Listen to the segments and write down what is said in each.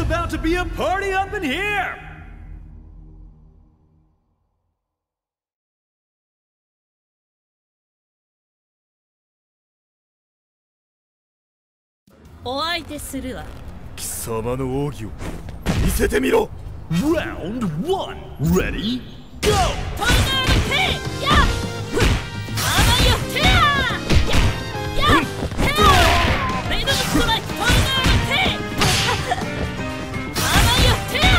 about to be a party up in here! お相手するわ。貴様の奥義を見せてみろ。 Round 1 Ready Go! トイレの手や甘いよ手やレイドのストライクトイレの手甘いよ手や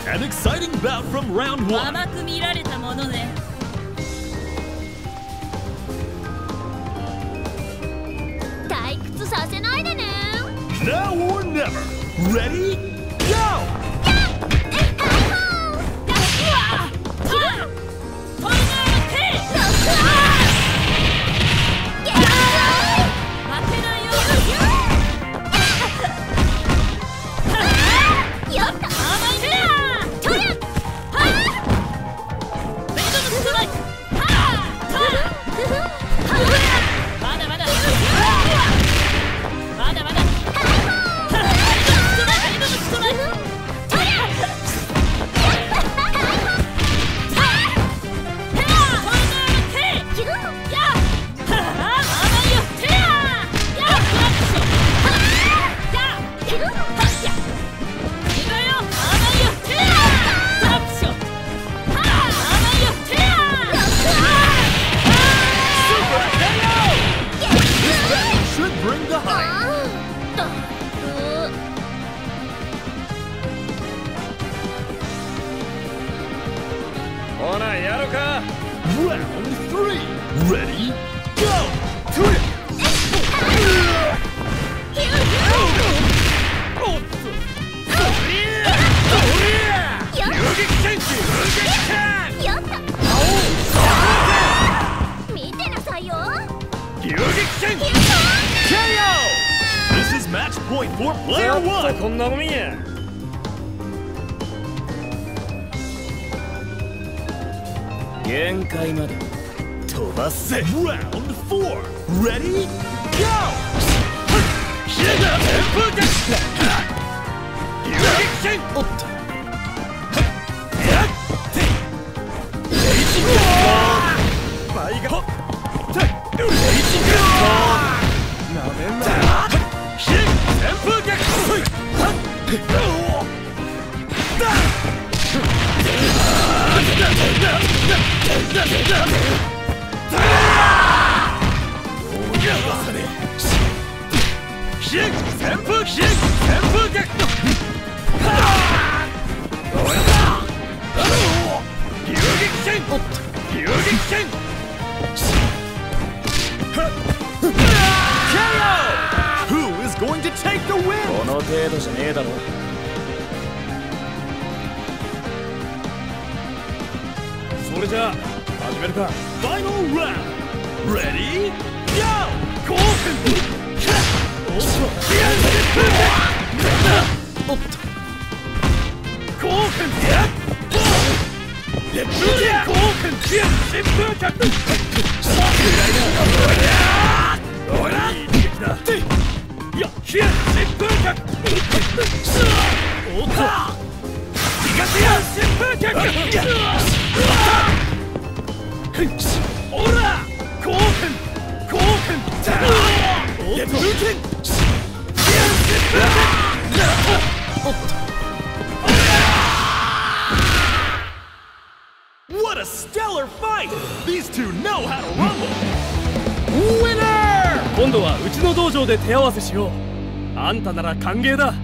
An exciting bout from round 1. 甘く見られたものね。退屈させないでね。 Now or never. Ready? Go! ほなやろか。 Round 3 Ready Go! To it! 見てなさいよ。 KO! This is match point for player 1. こんなもんや。限界まで飛ばせ。 Round 4 Ready Go! おっと。Who is going to take the win? この程度じゃねえだろ。それじゃあ始めるか。 Final round Ready Go! おっと。What a stellar fight! These two know how to rumble! Winner! 今度はうちの道場で手合わせしよう。あんたなら歓迎だ。